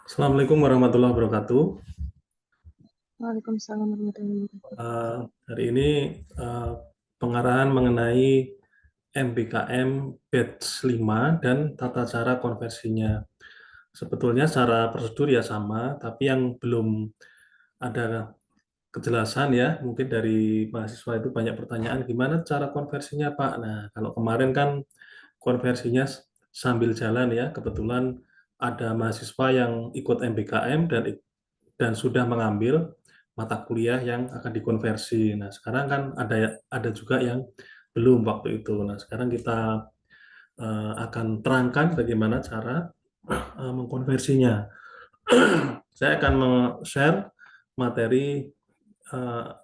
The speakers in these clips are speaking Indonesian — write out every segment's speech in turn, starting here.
Assalamualaikum warahmatullahi wabarakatuh. Waalaikumsalam warahmatullahi wabarakatuh. Hari ini eh, pengarahan mengenai MBKM Batch 5 dan tata cara konversinya. Sebetulnya secara prosedur ya sama, tapi yang belum ada kejelasan ya, mungkin dari mahasiswa itu banyak pertanyaan, gimana cara konversinya Pak? Nah, kalau kemarin kan konversinya sambil jalan ya, kebetulan ada mahasiswa yang ikut MBKM dan sudah mengambil mata kuliah yang akan dikonversi. Nah, sekarang kan ada juga yang belum waktu itu. Nah, sekarang kita akan terangkan bagaimana cara mengkonversinya. Saya akan share materi uh,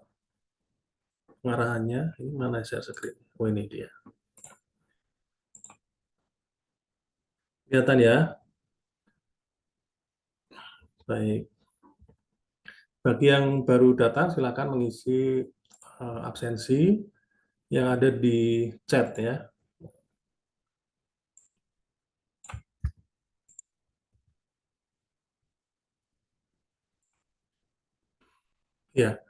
pengarahannya. Ini mana share screen? Oh, ini dia. Kelihatan ya? Baik. Bagi yang baru datang, silakan mengisi absensi yang ada di chat ya. Ya,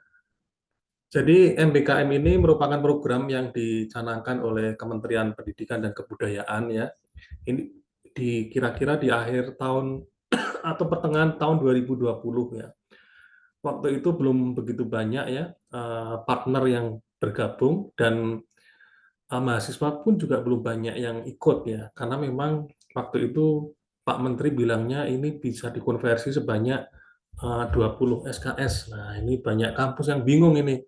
jadi MBKM ini merupakan program yang dicanangkan oleh Kementerian Pendidikan dan Kebudayaan ya. Ini kira-kira di akhir tahun atau pertengahan tahun 2020 ya. Waktu itu belum begitu banyak ya partner yang bergabung dan mahasiswa pun juga belum banyak yang ikut ya. Karena memang waktu itu Pak Menteri bilangnya ini bisa dikonversi sebanyak 20 SKS. Nah, ini banyak kampus yang bingung ini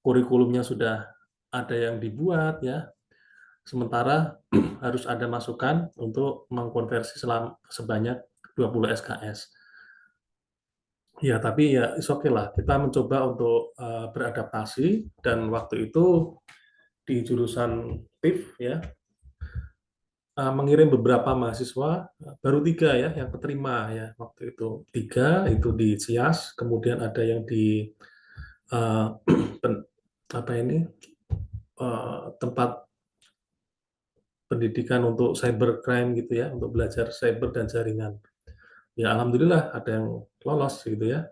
kurikulumnya sudah ada yang dibuat ya, sementara harus ada masukan untuk mengkonversi sebanyak 20 SKS. Ya, tapi ya is okay lah. Kita mencoba untuk beradaptasi dan waktu itu di jurusan TIF ya mengirim beberapa mahasiswa, baru 3 ya yang keterima ya waktu itu. 3 itu di CIAS, kemudian ada yang di eh, apa ini tempat pendidikan untuk cybercrime gitu ya, untuk belajar cyber dan jaringan. Ya alhamdulillah ada yang lolos gitu ya,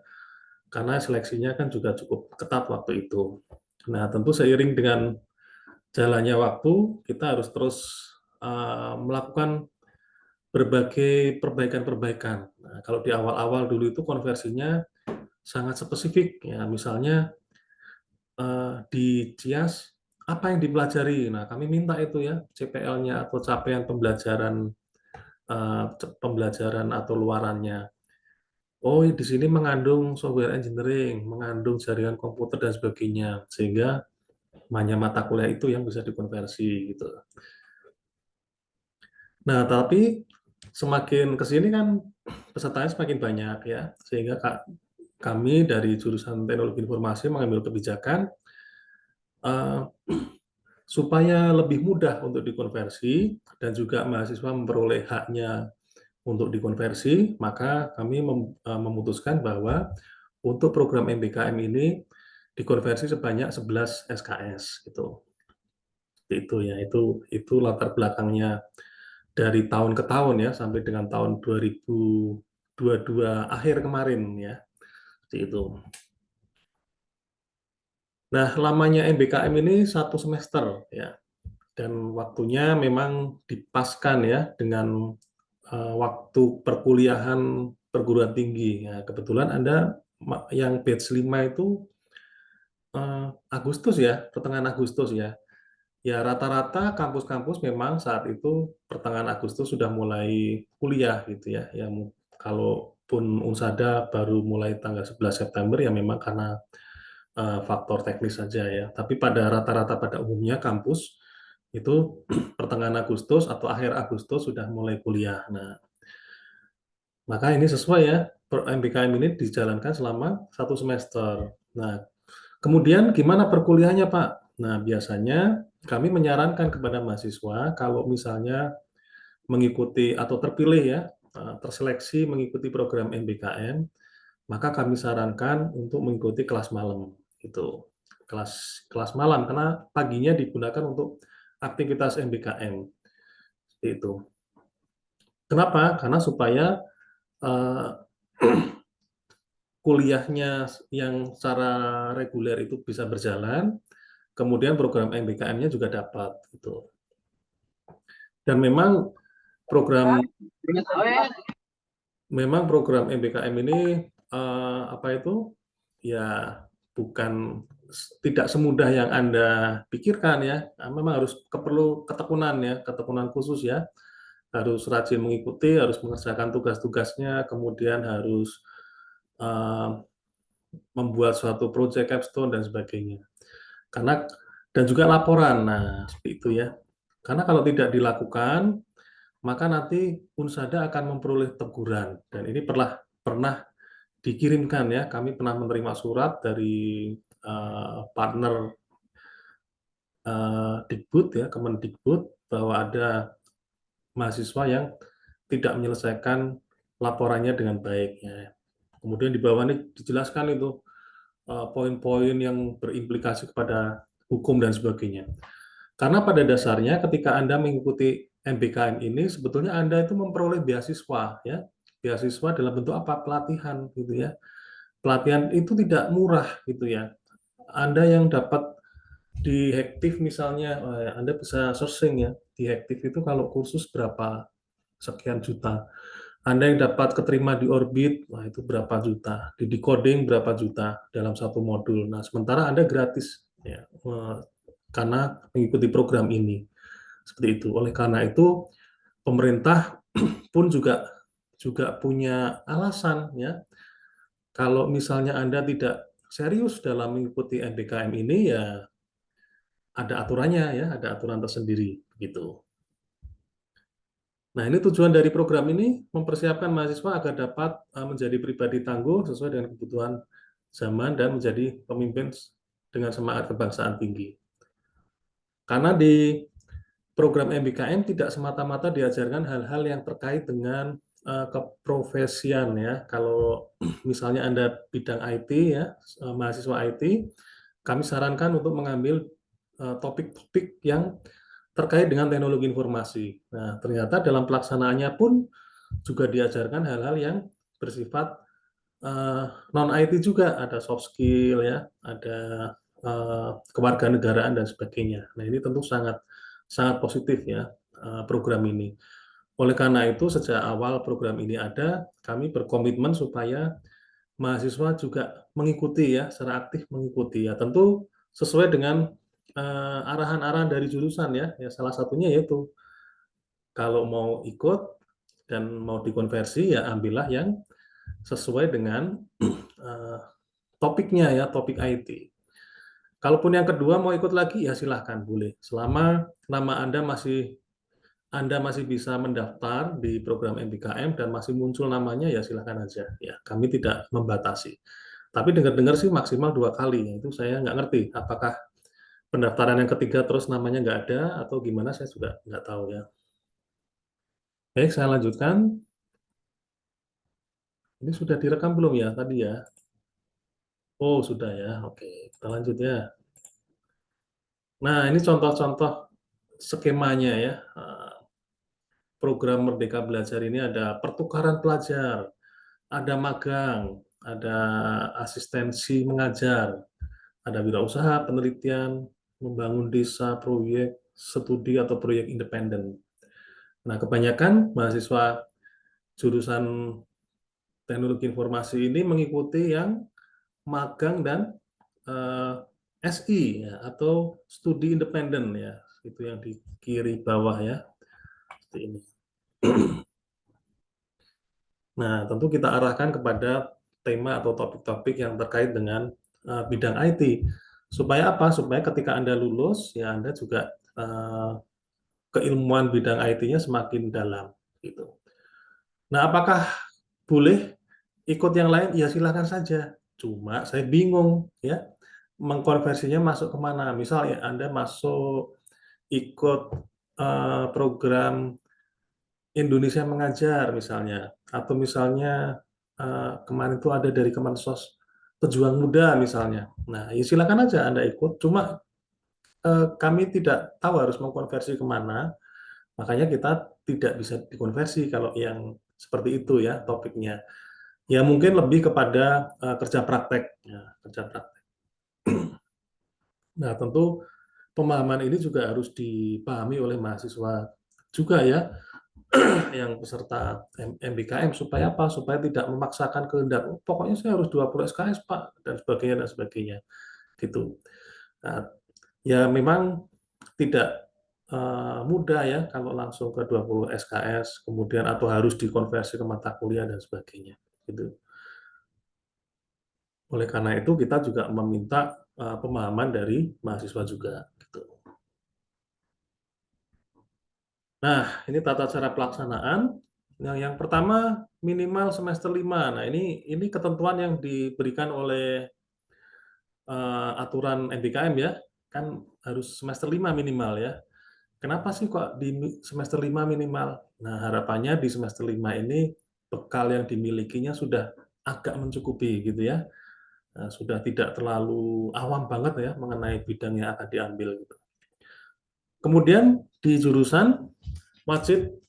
karena seleksinya kan juga cukup ketat waktu itu. Nah tentu seiring dengan jalannya waktu, kita harus terus melakukan berbagai perbaikan-perbaikan. Nah, kalau di awal-awal dulu itu konversinya sangat spesifik, ya misalnya di CIAS apa yang dipelajari. Nah, kami minta itu ya CPL-nya atau capaian pembelajaran atau luarannya. Oh, di sini mengandung software engineering, mengandung jaringan komputer dan sebagainya, sehingga hanya mata kuliah itu yang bisa dikonversi gitu. Nah, tapi semakin ke sini kan pesertanya semakin banyak ya, sehingga kami dari jurusan Teknologi Informasi mengambil kebijakan eh, supaya lebih mudah untuk dikonversi dan juga mahasiswa memperoleh haknya untuk dikonversi, maka kami memutuskan bahwa untuk program MBKM ini dikonversi sebanyak 11 SKS gitu. Itu ya, itu latar belakangnya dari tahun ke tahun ya sampai dengan tahun 2022 akhir kemarin ya. Seperti itu. Nah, lamanya MBKM ini 1 semester ya, dan waktunya memang dipaskan ya dengan waktu perkuliahan perguruan tinggi. Ya, kebetulan Anda yang batch 5 itu Agustus ya, pertengahan Agustus ya. Ya rata-rata kampus-kampus memang saat itu pertengahan Agustus sudah mulai kuliah gitu ya. Kalaupun Unsada baru mulai tanggal 11 September ya memang karena faktor teknis saja ya. Tapi pada rata-rata pada umumnya kampus itu pertengahan Agustus atau akhir Agustus sudah mulai kuliah. Nah, maka ini sesuai ya, MBKM ini dijalankan selama 1 semester. Nah, kemudian gimana perkuliahannya, Pak? Nah, biasanya kami menyarankan kepada mahasiswa kalau misalnya mengikuti atau terpilih ya, terseleksi mengikuti program MBKM, maka kami sarankan untuk mengikuti kelas malam gitu. Kelas kelas malam karena paginya digunakan untuk aktivitas MBKM. Seperti itu. Kenapa? Karena supaya eh, kuliahnya yang secara reguler itu bisa berjalan, kemudian program MBKM-nya juga dapat gitu. Dan program memang program MBKM ini apa itu ya bukan tidak semudah yang Anda pikirkan ya. Memang harus perlu ketekunan ya, ketekunan khusus ya. Harus rajin mengikuti, harus mengerjakan tugas-tugasnya, kemudian harus eh, membuat suatu project capstone dan sebagainya. Karena dan juga laporan. Nah, seperti itu ya. Karena kalau tidak dilakukan, maka nanti Unsada akan memperoleh teguran. Dan ini pernah dikirimkan ya. Kami pernah menerima surat dari partner Dikbud ya, Kemendikbud bahwa ada mahasiswa yang tidak menyelesaikan laporannya dengan baik ya. Kemudian di bawah ini dijelaskan itu poin-poin yang berimplikasi kepada hukum dan sebagainya. Karena pada dasarnya ketika Anda mengikuti MBKM ini sebetulnya Anda itu memperoleh beasiswa ya. Beasiswa dalam bentuk apa? Pelatihan gitu ya. Pelatihan itu tidak murah gitu ya. Anda yang dapat di Hektif misalnya, Anda bisa searching ya. Di Hektif itu kalau kursus berapa sekian juta. Anda yang dapat keterima di Orbit, wah itu berapa juta. Di Decoding berapa juta dalam satu modul. Nah, sementara Anda gratis ya, karena mengikuti program ini. Seperti itu. Oleh karena itu, pemerintah pun juga punya alasan ya. Kalau misalnya Anda tidak serius dalam mengikuti MBKM ini ya ada aturannya ya, ada aturan tersendiri begitu. Nah, ini tujuan dari program ini mempersiapkan mahasiswa agar dapat menjadi pribadi tangguh sesuai dengan kebutuhan zaman dan menjadi pemimpin dengan semangat kebangsaan tinggi. Karena di program MBKM tidak semata-mata diajarkan hal-hal yang terkait dengan keprofesian ya. Kalau misalnya Anda bidang IT ya, mahasiswa IT, kami sarankan untuk mengambil topik-topik yang terkait dengan teknologi informasi. Nah, ternyata dalam pelaksanaannya pun juga diajarkan hal-hal yang bersifat non IT juga, ada soft skill ya, ada kewarganegaraan dan sebagainya. Nah, ini tentu sangat sangat positif ya program ini. Oleh karena itu sejak awal program ini ada, kami berkomitmen supaya mahasiswa juga mengikuti ya, secara aktif mengikuti ya. Tentu sesuai dengan arahan-arahan dari jurusan ya. Ya salah satunya yaitu kalau mau ikut dan mau dikonversi ya ambillah yang sesuai dengan topiknya ya, topik IT. Kalaupun yang kedua mau ikut lagi ya silahkan boleh. Selama nama Anda masih bisa mendaftar di program MBKM dan masih muncul namanya ya silahkan aja. Ya kami tidak membatasi. Tapi dengar-dengar sih maksimal 2 kali. Itu saya nggak ngerti apakah pendaftaran yang ketiga terus namanya nggak ada atau gimana saya juga nggak tahu ya. Baik, saya lanjutkan. Ini sudah direkam belum ya tadi ya? Oh, sudah ya. Oke, kita lanjut ya. Nah, ini contoh-contoh skemanya ya. Program Merdeka Belajar ini ada pertukaran pelajar, ada magang, ada asistensi mengajar, ada wirausaha, penelitian, membangun desa, proyek studi atau proyek independen. Nah, kebanyakan mahasiswa jurusan teknologi informasi ini mengikuti yang magang dan SI ya, atau studi independen ya, itu yang di kiri bawah ya, seperti ini. Nah, tentu kita arahkan kepada tema atau topik-topik yang terkait dengan bidang IT. Supaya apa? Supaya ketika Anda lulus, ya Anda juga keilmuan bidang IT-nya semakin dalam. Gitu. Nah, apakah boleh ikut yang lain? Ya silakan saja. Cuma saya bingung ya mengkonversinya masuk kemana. Misal ya Anda masuk ikut program Indonesia Mengajar misalnya, atau misalnya kemarin itu ada dari Kemensos Pejuang Muda misalnya. Nah, ya silakan aja Anda ikut. Cuma kami tidak tahu harus mengkonversi kemana, makanya kita tidak bisa dikonversi kalau yang seperti itu ya topiknya. Ya mungkin lebih kepada kerja praktek, ya, kerja praktek. Nah, tentu pemahaman ini juga harus dipahami oleh mahasiswa juga ya, yang peserta MBKM, supaya apa? Supaya tidak memaksakan kehendak, "Oh, pokoknya saya harus 20 SKS, Pak," dan sebagainya, gitu. Nah, ya memang tidak mudah ya kalau langsung ke 20 SKS, kemudian atau harus dikonversi ke mata kuliah dan sebagainya, gitu. Oleh karena itu kita juga meminta pemahaman dari mahasiswa juga, gitu. Nah, ini tata cara pelaksanaan. Yang pertama minimal semester 5. Nah, ini ketentuan yang diberikan oleh aturan MBKM ya, kan harus semester 5 minimal ya. Kenapa sih kok di semester 5 minimal? Nah, harapannya di semester 5 ini bekal yang dimilikinya sudah agak mencukupi gitu ya. Sudah tidak terlalu awam banget ya mengenai bidang yang akan diambil gitu. Kemudian di jurusan wajib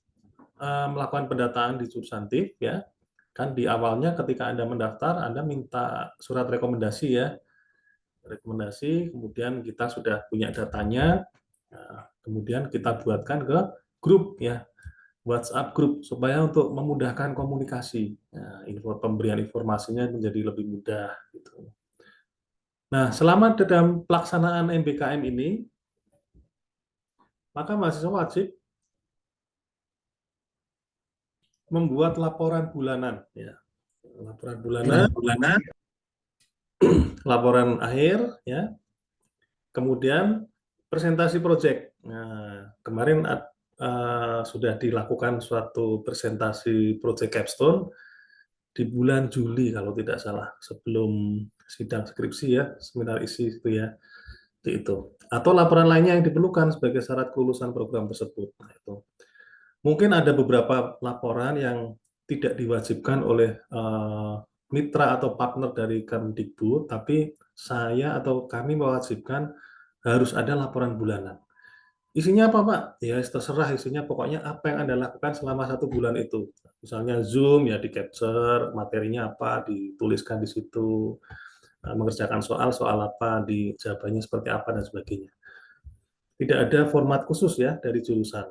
melakukan pendataan di substantif ya. Kan di awalnya ketika Anda mendaftar, Anda minta surat rekomendasi ya. Rekomendasi, kemudian kita sudah punya datanya, kemudian kita buatkan ke grup ya, WhatsApp grup, supaya untuk memudahkan komunikasi. Nah, pemberian informasinya menjadi lebih mudah gitu. Nah, selama dalam pelaksanaan MBKM ini, maka mahasiswa wajib membuat laporan bulanan ya. Laporan bulanan, laporan akhir ya, kemudian presentasi proyek. Nah, kemarin sudah dilakukan suatu presentasi proyek capstone di bulan Juli kalau tidak salah, sebelum sidang skripsi ya, seminar isi itu ya, itu. Atau laporan lainnya yang diperlukan sebagai syarat kelulusan program tersebut. Nah, itu. Mungkin ada beberapa laporan yang tidak diwajibkan oleh mitra atau partner dari Kemdikbud, tapi saya atau kami mewajibkan harus ada laporan bulanan. Isinya apa, Pak? Ya terserah isinya, pokoknya apa yang Anda lakukan selama 1 bulan itu. Misalnya Zoom, ya di-capture, materinya apa, dituliskan di situ, mengerjakan soal, soal apa, di jawabannya seperti apa, dan sebagainya. Tidak ada format khusus ya dari jurusan.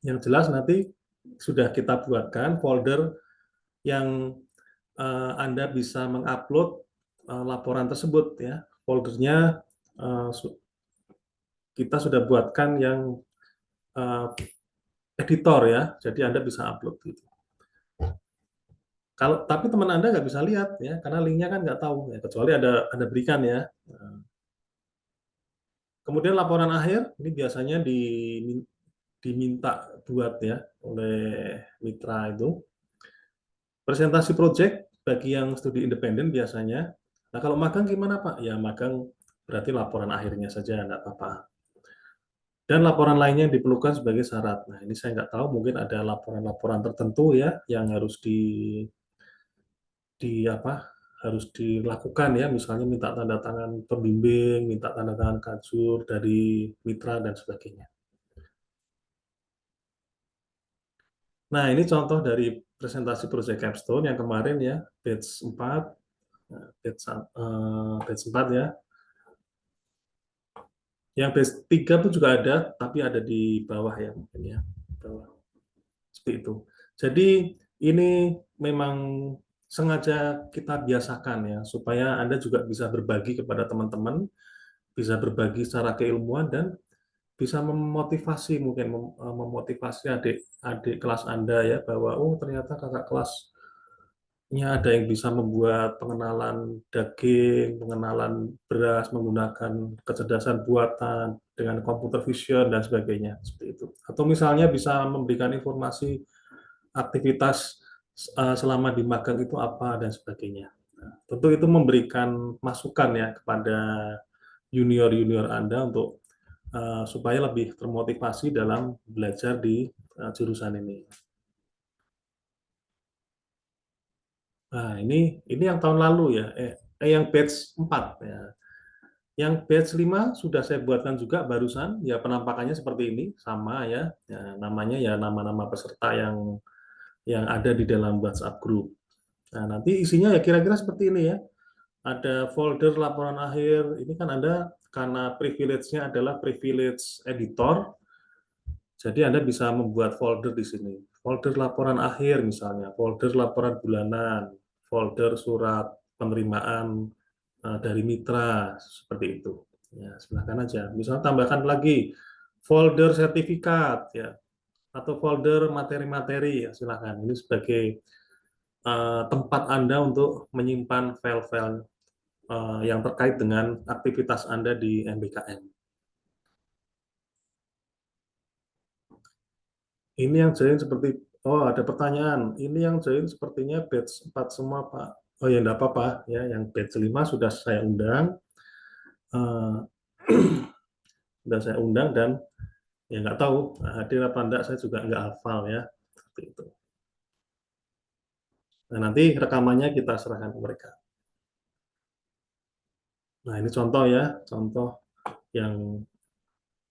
Yang jelas nanti sudah kita buatkan folder yang Anda bisa mengupload laporan tersebut ya. Foldernya kita sudah buatkan yang editor ya, jadi Anda bisa upload gitu. Kalau tapi teman Anda nggak bisa lihat ya, karena linknya kan nggak tahu ya, kecuali Anda berikan ya. Kemudian laporan akhir ini biasanya diminta buat ya oleh mitra itu. Presentasi project bagi yang studi independen biasanya. Nah, kalau magang gimana, Pak? Ya, magang berarti laporan akhirnya saja, enggak apa-apa. Dan laporan lainnya yang diperlukan sebagai syarat. Nah, ini saya nggak tahu, mungkin ada laporan-laporan tertentu ya, yang harus harus dilakukan ya, misalnya minta tanda tangan pembimbing, minta tanda tangan kajur dari mitra dan sebagainya. Nah, ini contoh dari presentasi proyek capstone yang kemarin ya, batch 4, batch 4 ya. Yang batch 3 pun juga ada, tapi ada di bawah ya mungkin ya. Bawah. Seperti itu. Jadi ini memang sengaja kita biasakan ya, supaya Anda juga bisa berbagi kepada teman-teman, bisa berbagi secara keilmuan, dan bisa memotivasi, mungkin memotivasi adik-adik kelas Anda ya, bahwa oh ternyata kakak kelasnya ada yang bisa membuat pengenalan daging, pengenalan beras menggunakan kecerdasan buatan dengan computer vision dan sebagainya, seperti itu. Atau misalnya bisa memberikan informasi aktivitas selama di magang itu apa dan sebagainya. Nah, tentu itu memberikan masukan ya kepada junior-junior Anda untuk supaya lebih termotivasi dalam belajar di jurusan ini. Nah, ini yang tahun lalu ya, yang batch 4 ya. Yang batch 5 sudah saya buatkan juga barusan, ya penampakannya seperti ini, sama ya, ya namanya ya nama-nama peserta yang ada di dalam WhatsApp group. Nah, nanti isinya ya kira-kira seperti ini ya. Ada folder laporan akhir. Ini kan Anda karena privilege-nya adalah privilege editor, jadi Anda bisa membuat folder di sini. Folder laporan akhir misalnya, folder laporan bulanan, folder surat penerimaan dari mitra, seperti itu. Ya, silahkan aja. Misalnya tambahkan lagi folder sertifikat, ya, atau folder materi-materi, ya, silahkan. Ini sebagai tempat Anda untuk menyimpan file-file yang terkait dengan aktivitas Anda di MBKM. Ini yang join seperti, oh ada pertanyaan, ini yang join sepertinya batch 4 semua Pak. Oh ya enggak apa-apa, ya yang batch 5 sudah saya undang, uh, sudah saya undang dan ya nggak tahu hadir apa enggak, saya juga nggak hafal ya. Seperti itu. Nah nanti rekamannya kita serahkan ke mereka. Nah ini contoh ya, contoh yang,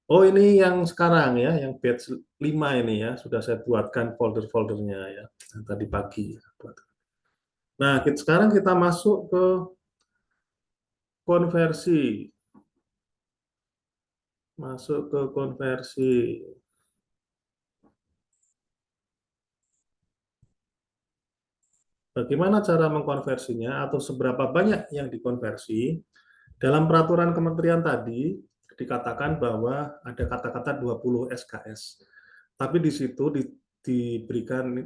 oh ini yang sekarang ya, yang batch 5 ini ya, sudah saya buatkan folder-foldernya ya, tadi pagi. Nah, sekarang kita masuk ke konversi. Masuk ke konversi. Bagaimana cara mengkonversinya atau seberapa banyak yang dikonversi? Dalam peraturan kementerian tadi dikatakan bahwa ada kata-kata 20 SKS. Tapi di situ diberikan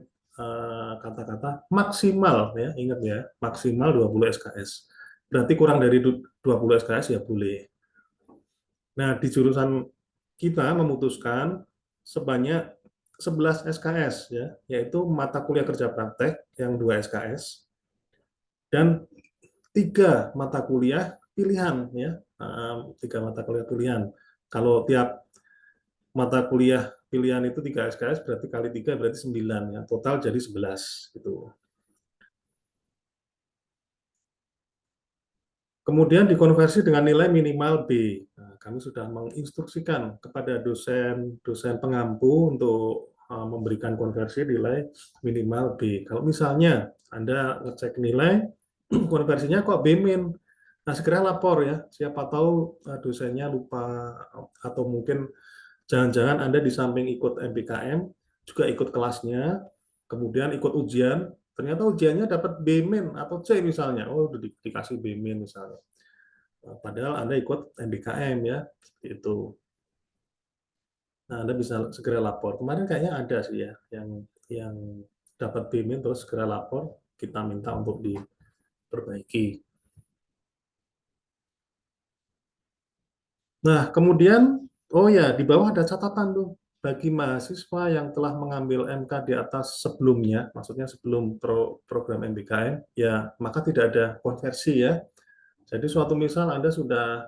kata-kata maksimal ya, ingat ya, maksimal 20 SKS. Berarti kurang dari 20 SKS ya boleh. Nah, di jurusan kita memutuskan sebanyak 11 SKS ya, yaitu mata kuliah kerja praktek yang 2 SKS dan 3 mata kuliah pilihan ya. 3 mata kuliah pilihan. Kalau tiap mata kuliah pilihan itu 3 SKS berarti kali 3 berarti 9 ya. Total jadi 11 gitu. Kemudian dikonversi dengan nilai minimal B. Nah, kami sudah menginstruksikan kepada dosen pengampu untuk memberikan konversi nilai minimal B. Kalau misalnya Anda ngecek nilai, konversinya kok B-min, nah segera lapor ya. Siapa tahu dosennya lupa atau mungkin jangan-jangan Anda di samping ikut MBKM juga ikut kelasnya, kemudian ikut ujian, ternyata ujiannya dapat B- atau C misalnya, oh udah dikasih B- misalnya. Padahal Anda ikut MBKM ya, itu. Nah, Anda bisa segera lapor. Kemarin kayaknya ada sih ya, yang dapat B- terus segera lapor, kita minta untuk diperbaiki. Nah, kemudian, oh ya, di bawah ada catatan tuh. Bagi mahasiswa yang telah mengambil MK di atas sebelumnya, maksudnya sebelum program MBKM, ya maka tidak ada konversi ya. Jadi suatu misal Anda sudah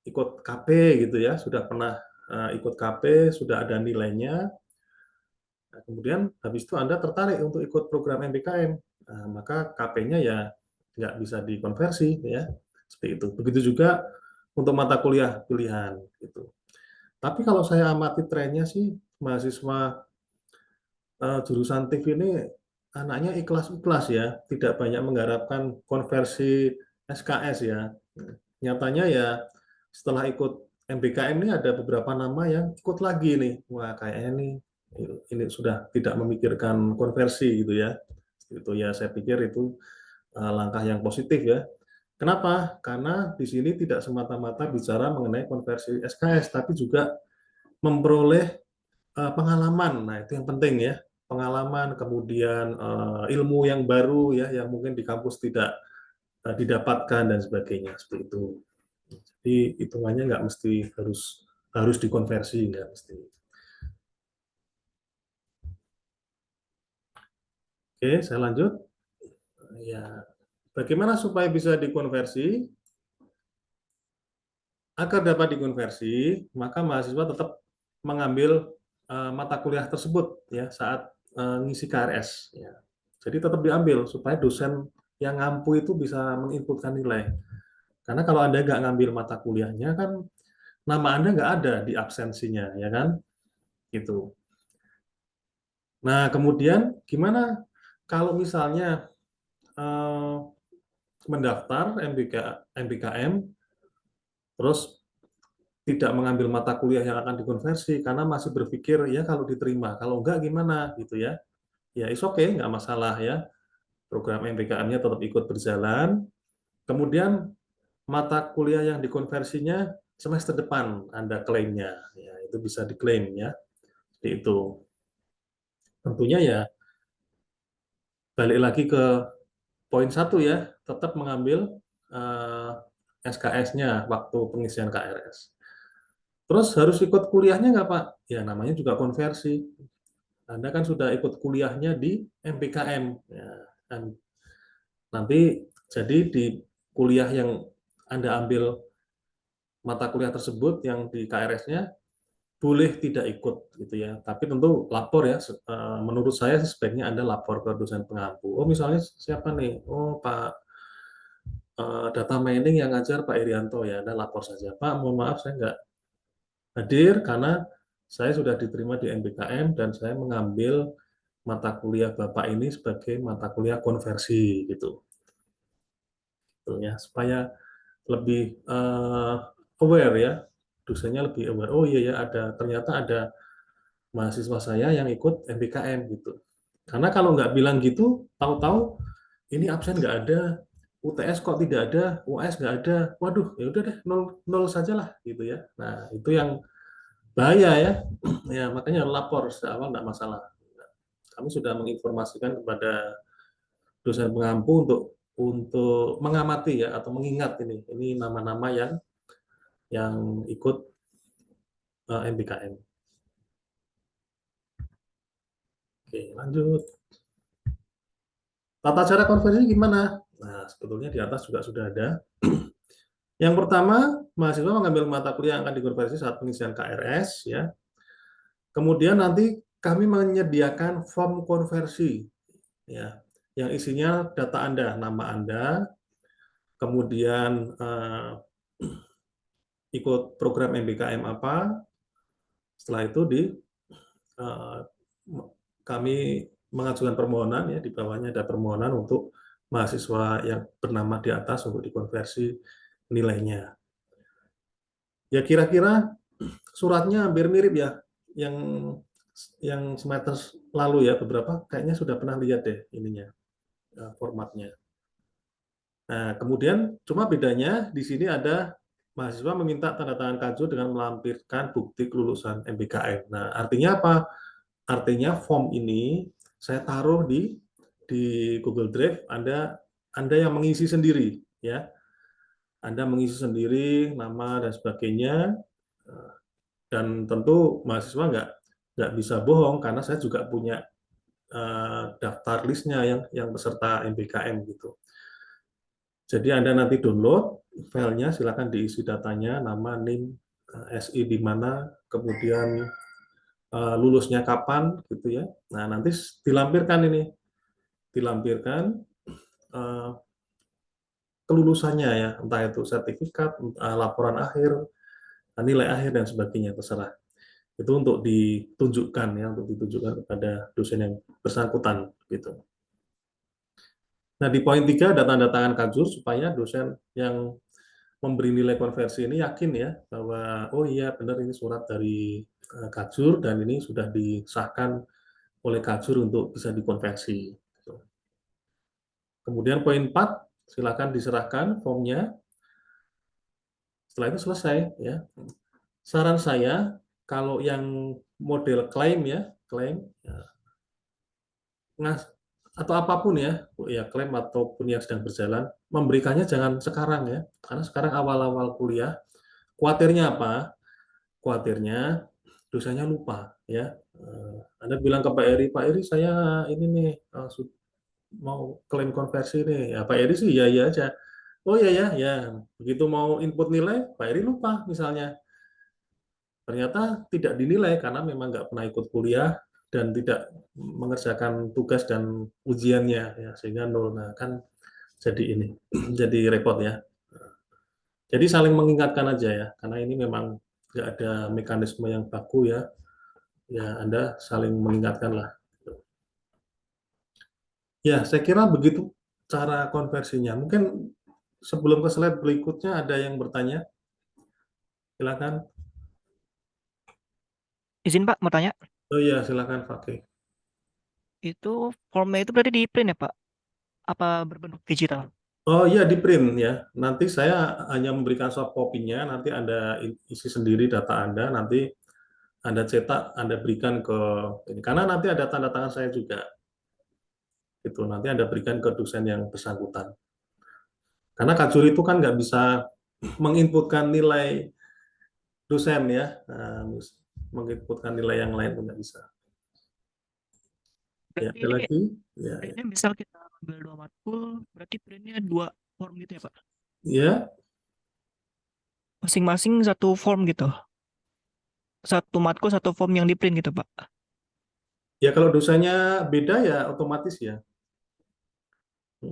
ikut KP gitu ya, sudah pernah ikut KP, sudah ada nilainya, nah, kemudian habis itu Anda tertarik untuk ikut program MBKM, nah, maka KP-nya ya nggak bisa dikonversi ya, seperti itu. Begitu juga untuk mata kuliah pilihan gitu. Tapi kalau saya amati trennya sih mahasiswa jurusan TIF ini anaknya ikhlas-ikhlas ya, tidak banyak mengharapkan konversi SKS ya. Nyatanya ya setelah ikut MBKM ini ada beberapa nama yang ikut lagi nih. Wah, kayaknya ini sudah tidak memikirkan konversi gitu ya. Itu ya saya pikir itu langkah yang positif ya. Kenapa? Karena di sini tidak semata-mata bicara mengenai konversi SKS, tapi juga memperoleh pengalaman. Nah, itu yang penting ya. Pengalaman, kemudian ilmu yang baru ya, yang mungkin di kampus tidak didapatkan dan sebagainya seperti itu. Jadi hitungannya nggak mesti harus harus dikonversi, nggak mesti. Oke, saya lanjut. Ya, bagaimana supaya bisa dikonversi? Agar dapat dikonversi, maka mahasiswa tetap mengambil mata kuliah tersebut ya saat ngisi KRS. Ya. Jadi tetap diambil supaya dosen yang ngampu itu bisa menginputkan nilai. Karena kalau Anda nggak ngambil mata kuliahnya kan nama Anda nggak ada di absensinya, ya kan? Gitu. Nah, kemudian gimana kalau misalnya eh, mendaftar MBKM, terus tidak mengambil mata kuliah yang akan dikonversi karena masih berpikir ya kalau diterima, kalau enggak gimana gitu ya. Ya is okay, nggak masalah ya. Program MBKM-nya tetap ikut berjalan. Kemudian mata kuliah yang dikonversinya semester depan Anda klaimnya, ya itu bisa diklaim ya. Seperti itu. Tentunya ya balik lagi ke poin satu ya, tetap mengambil eh, SKS-nya waktu pengisian KRS. Terus harus ikut kuliahnya nggak Pak? Ya namanya juga konversi. Anda kan sudah ikut kuliahnya di MPKM. Ya, kan. Nanti jadi di kuliah yang Anda ambil mata kuliah tersebut yang di KRS-nya boleh tidak ikut gitu ya. Tapi tentu lapor ya. Menurut saya sebaiknya Anda lapor ke dosen pengampu. Oh misalnya siapa nih? Oh Pak data mining yang ngajar Pak Irianto ya. Anda lapor saja. Pak mohon maaf saya nggak hadir karena saya sudah diterima di MBKM dan saya mengambil mata kuliah Bapak ini sebagai mata kuliah konversi gitu. Gitu ya, supaya lebih aware ya, dosennya lebih aware. Oh iya ya, ternyata ada mahasiswa saya yang ikut MBKM gitu. Karena kalau nggak bilang gitu, tahu-tahu ini absen nggak ada, UTS kok tidak ada, UAS nggak ada. Waduh, ya udah deh nol nol saja lah gitu ya. Nah itu yang bahaya ya. Ya makanya lapor sejak awal nggak masalah. Kami sudah menginformasikan kepada dosen pengampu untuk mengamati ya atau mengingat ini nama-nama yang ikut MBKM. Oke, lanjut. Tata cara konversi gimana? Nah, sebetulnya di atas juga sudah ada. Yang pertama, mahasiswa mengambil mata kuliah yang akan dikonversi saat pengisian KRS ya. Kemudian nanti kami menyediakan form konversi ya, yang isinya data Anda, nama Anda, kemudian ikut program MBKM apa. Setelah itu eh, kami mengajukan permohonan ya, di bawahnya ada permohonan untuk mahasiswa yang bernama di atas untuk dikonversi nilainya. Ya kira-kira suratnya hampir mirip ya yang semester lalu ya, beberapa kayaknya sudah pernah lihat deh ininya formatnya. Nah, kemudian cuma bedanya di sini ada mahasiswa meminta tanda tangan Kajur dengan melampirkan bukti kelulusan MBKM. Nah, artinya apa? Artinya form ini saya taruh di Google Drive, Anda yang mengisi sendiri ya. Anda mengisi sendiri nama dan sebagainya, dan tentu mahasiswa nggak bisa bohong karena saya juga punya daftar listnya yang peserta MBKM gitu. Jadi Anda nanti download filenya, silakan diisi datanya, nama, NIM, SI di mana, kemudian lulusnya kapan gitu ya. Nah nanti dilampirkan uh, kelulusannya ya, entah itu sertifikat, laporan akhir, nilai akhir dan sebagainya, terserah. Itu untuk ditunjukkan ya, untuk ditunjukkan kepada dosen yang bersangkutan gitu. Nah di poin 3 ada tanda tangan Kajur supaya dosen yang memberi nilai konversi ini yakin ya bahwa oh iya benar ini surat dari Kajur dan ini sudah disahkan oleh Kajur untuk bisa dikonversi. Kemudian poin 4 silakan diserahkan formnya. Setelah itu selesai ya. Saran saya kalau yang model klaim ya, klaim ya, atau apapun ya klaim ataupun yang sedang berjalan, memberikannya jangan sekarang ya, karena sekarang awal-awal kuliah, khawatirnya apa? Khawatirnya dosanya lupa ya. Anda bilang ke Pak Eri, Pak Eri saya ini nih mau klaim konversi nih, ya Pak Eri sih ya ya aja. Oh ya ya ya, begitu mau input nilai, Pak Eri lupa misalnya. Ternyata tidak dinilai karena memang nggak pernah ikut kuliah dan tidak mengerjakan tugas dan ujiannya ya, sehingga nol. Nah kan jadi ini jadi repot ya. Jadi saling mengingatkan aja ya, karena ini memang nggak ada mekanisme yang baku ya. Ya Anda saling mengingatkan lah. Ya saya kira begitu cara konversinya. Mungkin sebelum ke slide berikutnya ada yang bertanya, silakan. Izin Pak, mau tanya. Oh iya, silakan pakai. Itu formnya itu berarti di print ya Pak? Apa berbentuk digital? Oh iya di print ya. Nanti saya hanya memberikan soft copy-nya, nanti Anda isi sendiri data Anda, nanti Anda cetak, Anda berikan ke ini. Karena nanti ada tanda tangan saya juga. Itu nanti Anda berikan ke dosen yang bersangkutan. Karena Kak Juri itu kan nggak bisa menginputkan nilai dosen ya, nah, menginputkan nilai yang lain pun nggak bisa. Ya, Berarti ada ini lagi? Ya, ya. printnya misal kita ambil 2 matkul, berarti printnya 2 form gitu ya Pak? Ya, Masing-masing satu form gitu. Satu matkul, satu form yang di print gitu Pak? ya kalau dosanya beda ya otomatis ya.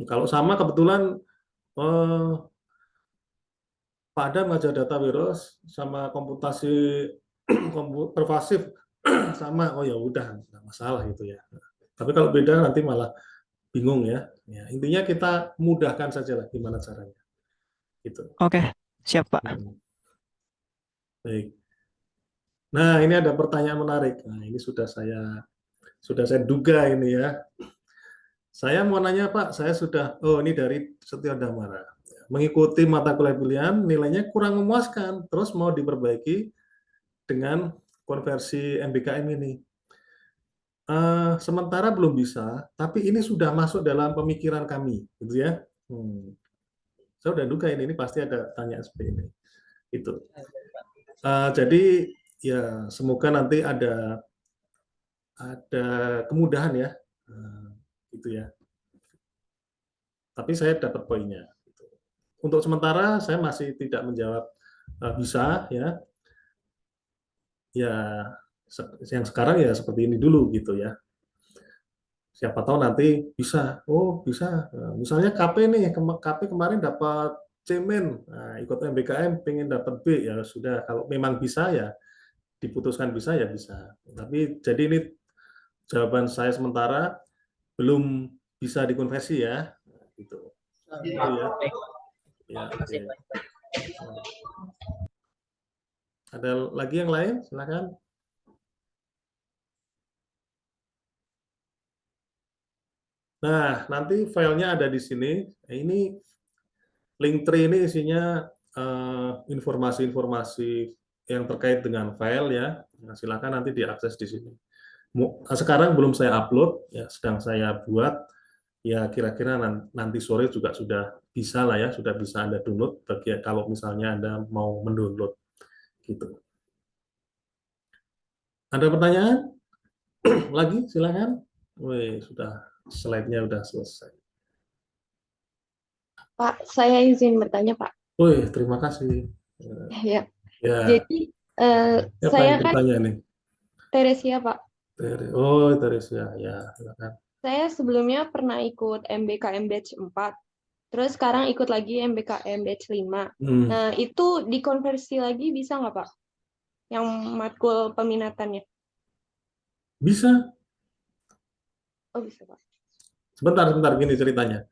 Kalau sama kebetulan eh, Pak Adam ngajar data warehouse sama komputasi pervasif sama, oh ya udah nggak masalah gitu ya. Tapi kalau beda nanti malah bingung ya. Ya intinya kita mudahkan saja lah gimana caranya. Gitu. Oke, siap Pak. Hmm. Baik. Nah ini ada pertanyaan menarik. Nah ini sudah saya duga ini ya. Saya mau nanya Pak, saya sudah, oh ini dari Setio Damara. Mengikuti mata kuliah pilihan, nilainya kurang memuaskan, terus mau diperbaiki dengan konversi MBKM ini. Sementara belum bisa, tapi ini sudah masuk dalam pemikiran kami, gitu ya. Saya udah duga ini pasti ada tanya seperti ini. Itu. Jadi ya semoga nanti ada kemudahan ya, gitu ya. Tapi saya dapat poinnya. Untuk sementara saya masih tidak menjawab bisa ya, ya yang sekarang ya seperti ini dulu gitu ya. Siapa tahu nanti bisa, oh bisa. Misalnya KP nih, KP kemarin dapat cemen, nah, ikut MBKM pengen dapat B ya sudah. Kalau memang bisa ya diputuskan bisa ya bisa. Tapi jadi ini jawaban saya sementara belum bisa dikonversi ya, gitu. Itu ya. Ya, oke. Ada lagi yang lain? Silakan. Nah, nanti filenya ada di sini. Nah, ini Linktree ini isinya informasi-informasi yang terkait dengan file ya. Nah, silakan nanti diakses di sini. Sekarang belum saya upload, ya sedang saya buat. Ya kira-kira nanti sore juga sudah bisa lah ya, sudah bisa Anda download bagi kalau misalnya Anda mau mendownload gitu. Ada pertanyaan? Lagi silakan. Wih, sudah slide-nya sudah selesai. Pak, saya izin bertanya, Pak. Wih, terima kasih. Ya, Ya, jadi siapa saya yang kan bertanya nih? Teresia, Pak. Oh, Teresia, ya, silakan. Saya sebelumnya pernah ikut MBKM Batch 4, terus sekarang ikut lagi MBKM Batch 5. Hmm, Nah, itu dikonversi lagi bisa nggak, Pak? Yang matkul peminatannya? bisa. Oh, bisa, Pak. Sebentar, gini ceritanya.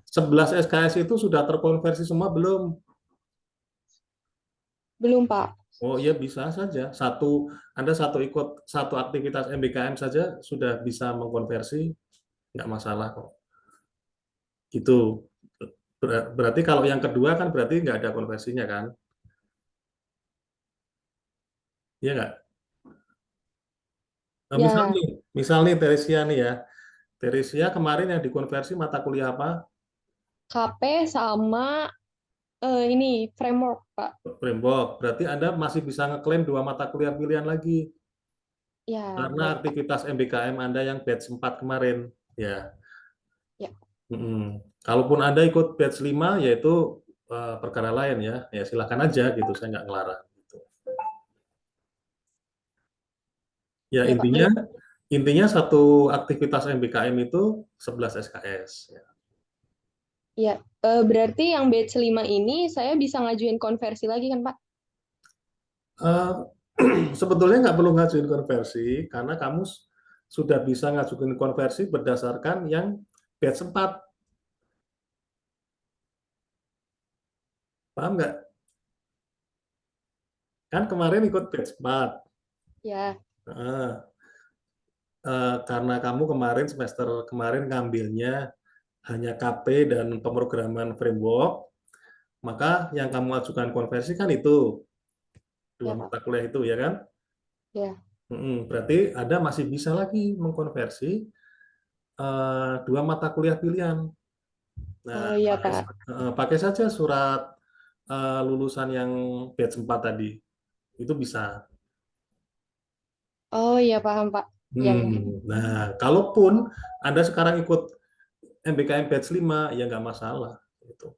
11 SKS itu sudah terkonversi semua belum? Belum, Pak. Oh iya bisa saja. Anda ikut satu aktivitas MBKM saja sudah bisa mengkonversi, nggak masalah kok. Gitu. Berarti kalau yang kedua kan berarti nggak ada konversinya kan? Iya nggak? Nah, Ya, misal nih Teresia nih ya. Teresia kemarin yang dikonversi mata kuliah apa? KP sama ini framework, Pak. Framework. Berarti Anda masih bisa ngeklaim dua mata kuliah pilihan lagi. Ya, Karena baik, Pak. aktivitas MBKM Anda yang batch 4 kemarin. Ya. Ya, Kalaupun Anda ikut batch 5, yaitu perkara lain ya. Ya silakan aja gitu, saya nggak ngelarang. Gitu. Ya ya, Pak. intinya satu aktivitas MBKM itu 11 SKS. Ya. Ya, berarti yang batch 5 ini saya bisa ngajuin konversi lagi kan, Pak? Eh, sebetulnya nggak perlu ngajuin konversi karena sudah bisa ngajuin konversi berdasarkan yang batch 4. Paham nggak? Kan kemarin ikut batch 4. Ya, Heeh. Karena kamu kemarin semester kemarin ngambilnya hanya KP dan pemrograman framework, maka yang kamu ajukan konversi kan itu ya dua Pak. mata kuliah itu ya kan? Ya. Berarti Anda masih bisa lagi mengkonversi dua mata kuliah pilihan. Nah, Oh iya Pak. pakai saja surat lulusan yang batch 4 tadi. Itu bisa. Oh iya paham Pak. Iya ya. Nah, kalaupun Anda sekarang ikut MBKM batch 5, ya nggak masalah. Gitu.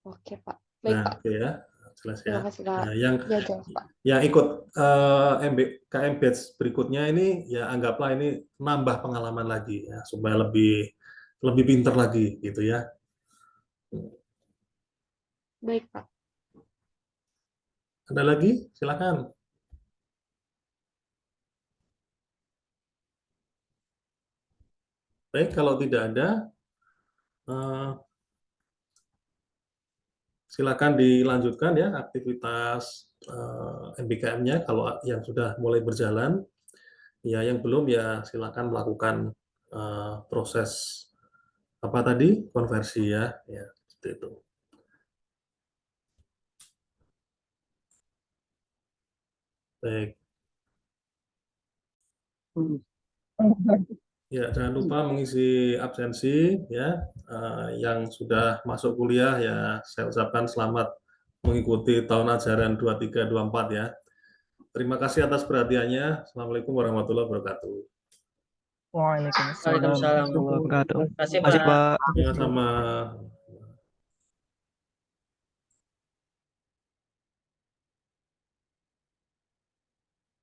Oke Pak. Baik Nah, Pak. oke ya. Jelas ya. Terima kasih Pak. Nah, Ya jelas Pak. yang ikut MBKM batch berikutnya ini, ya anggaplah ini nambah pengalaman lagi ya, supaya lebih pinter lagi gitu ya. Baik Pak. Ada lagi? Silakan. Baik, kalau tidak ada, silakan dilanjutkan ya aktivitas MBKM-nya kalau yang sudah mulai berjalan. Ya, yang belum ya silakan melakukan proses apa tadi konversi ya, ya seperti itu. Baik. Ya, jangan lupa mengisi absensi ya. Yang sudah masuk kuliah ya saya ucapkan selamat mengikuti tahun ajaran 23-24 ya. Terima kasih atas perhatiannya. Assalamualaikum warahmatullahi wabarakatuh. Waalaikumsalam Waalaikumsalam. warahmatullahi wabarakatuh. Terima kasih, Masih Pak. Pak. Ya, sama.